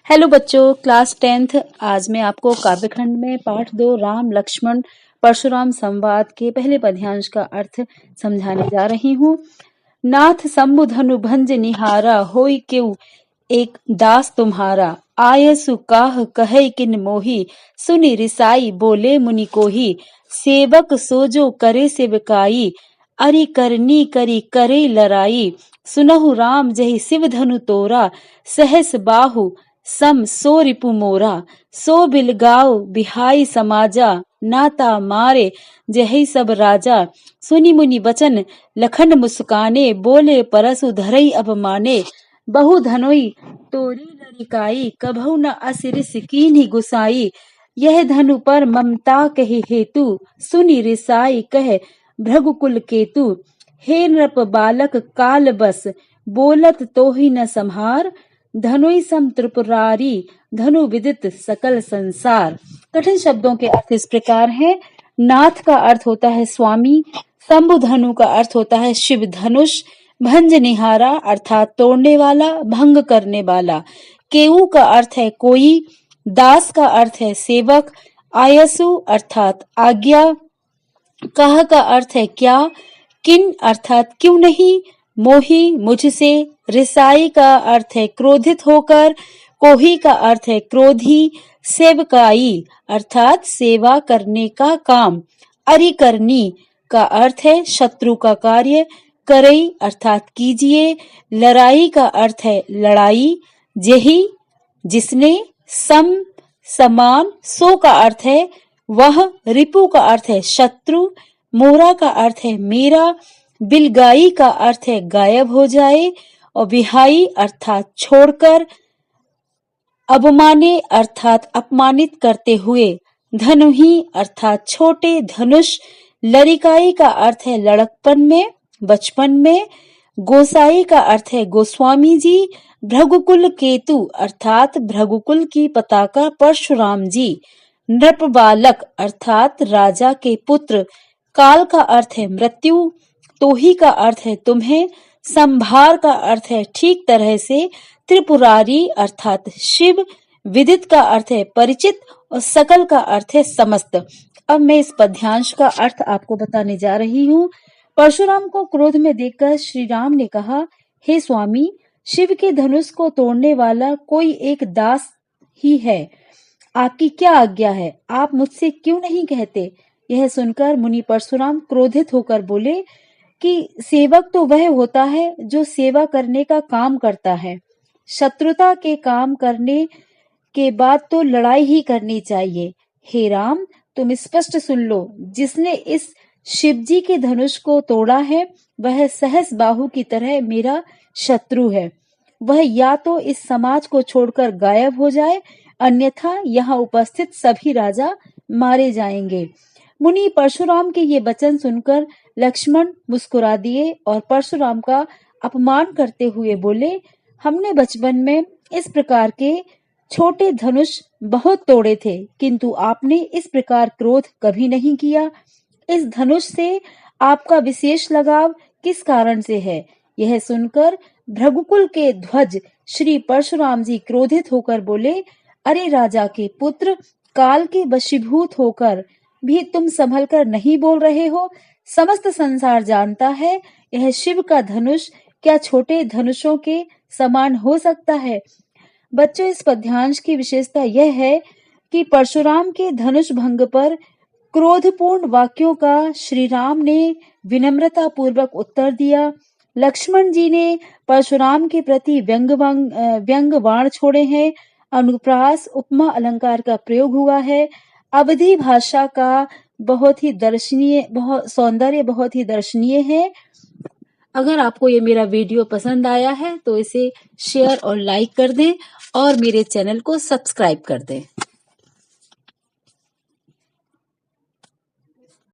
Hello बच्चों, class 10th। आज मैं आपको काव्यखंड में पाठ 2 राम लक्ष्मण परशुराम संवाद के पहले पद्यांश का अर्थ समझाने जा रही हूँ। नाथ शंभु धनु भंज निहारा, होई क्यों एक दास तुम्हारा। आयसु काह कहे किन मोही, सुनि रिसाई बोले मुनि कोही। सेवक सोजो करे सेवकाई, अरि करनी करी करे लड़ाई। सुनहु राम जहि शिव धनु तोरा, सहस बाहु सम सो रिपु मोरा। सो बिलगाओ बिहाई समाजा, नाता मारे जहि सब राजा। सुनि मुनि बचन लखन मुस्काने, बोले परसु धरई अपमाने। बहु धनोई तोरी लड़िकाई, कभौ न असिरिस कीन्ही गुसाई। यह धनु पर ममता कहि हेतु, सुनि रिसाई कह भृगुकुल केतु। हे नृप बालक काल बस, बोलत तोहि न संहार। धनुई सम त्रिपुरारी, धनु विदित सकल संसार। कठिन शब्दों के अर्थ इस प्रकार हैं। नाथ का अर्थ होता है स्वामी, शंभु धनु का अर्थ होता है शिव धनुष, भंज निहारा अर्थात तोड़ने वाला, भंग करने वाला। केऊ का अर्थ है कोई, दास का अर्थ है सेवक, आयसु अर्थात आज्ञा, कह का अर्थ है क्या, किन अर्थात क्यों नहीं, मोही मुझसे, रिसाई का अर्थ है क्रोधित होकर, कोही का अर्थ है क्रोधी, सेवकाई अर्थात सेवा करने का काम, अरि करनी का अर्थ है शत्रु का कार्य, करई अर्थात कीजिए, लड़ाई का अर्थ है लड़ाई, जेहि जिसने, सम समान, सो का अर्थ है वह, रिपु का अर्थ है शत्रु, मोरा का अर्थ है मेरा, बिलगाई का अर्थ है गायब हो जाए, और विहाई अर्थात छोड़कर, अवमाने अर्थात अपमानित करते हुए, धनुही अर्थात छोटे धनुष, लड़िकाई का अर्थ है लड़कपन में, बचपन में, गोसाई का अर्थ है गोस्वामी जी, भृगुकुल केतु अर्थात भृगुकुल की पताका परशुराम जी, नृप बालक अर्थात राजा के पुत्र, काल का अर्थ है मृत्यु, तोही का अर्थ है तुम्हें, संभार का अर्थ है ठीक तरह से, त्रिपुरारी अर्थात शिव, विदित का अर्थ है परिचित, और सकल का अर्थ है समस्त। अब मैं इस पद्यांश का अर्थ आपको बताने जा रही हूँ। परशुराम को क्रोध में देखकर श्री राम ने कहा, हे स्वामी, शिव के धनुष को तोड़ने वाला कोई एक दास ही है। आपकी क्या आज्ञा है? आप मुझसे क्यों नहीं कहते? यह सुनकर मुनि परशुराम क्रोधित होकर बोले कि सेवक तो वह होता है जो सेवा करने का काम करता है। शत्रुता के काम करने के बाद तो लड़ाई ही करनी चाहिए। हे राम, तुम स्पष्ट सुन लो, जिसने इस शिवजी के धनुष को तोड़ा है वह सहस बाहु की तरह मेरा शत्रु है। वह या तो इस समाज को छोड़कर गायब हो जाए, अन्यथा यहाँ उपस्थित सभी राजा मारे जाएंगे। मुनि परशुराम के ये वचन सुनकर लक्ष्मण मुस्कुरा दिए और परशुराम का अपमान करते हुए बोले, हमने बचपन में इस प्रकार के छोटे धनुष बहुत तोड़े थे, किंतु आपने इस प्रकार क्रोध कभी नहीं किया। इस धनुष से आपका विशेष लगाव किस कारण से है? यह सुनकर भृगुकुल के ध्वज श्री परशुराम जी क्रोधित होकर बोले, अरे राजा के पुत्र, काल के वशीभूत होकर भी तुम संभल कर नहीं बोल रहे हो। समस्त संसार जानता है यह शिव का धनुष क्या छोटे धनुषों के समान हो सकता है। बच्चों, इस पद्यांश की विशेषता यह है कि परशुराम के धनुष भंग पर क्रोधपूर्ण वाक्यों का श्री राम ने विनम्रता पूर्वक उत्तर दिया। लक्ष्मण जी ने परशुराम के प्रति व्यंग बाण छोड़े हैं। अनुप्रास उपमा अलंकार का प्रयोग हुआ है। अवधी भाषा का बहुत ही सौंदर्य बहुत ही दर्शनीय है। अगर आपको ये मेरा वीडियो पसंद आया है तो इसे शेयर और लाइक कर दें और मेरे चैनल को सब्सक्राइब कर दें।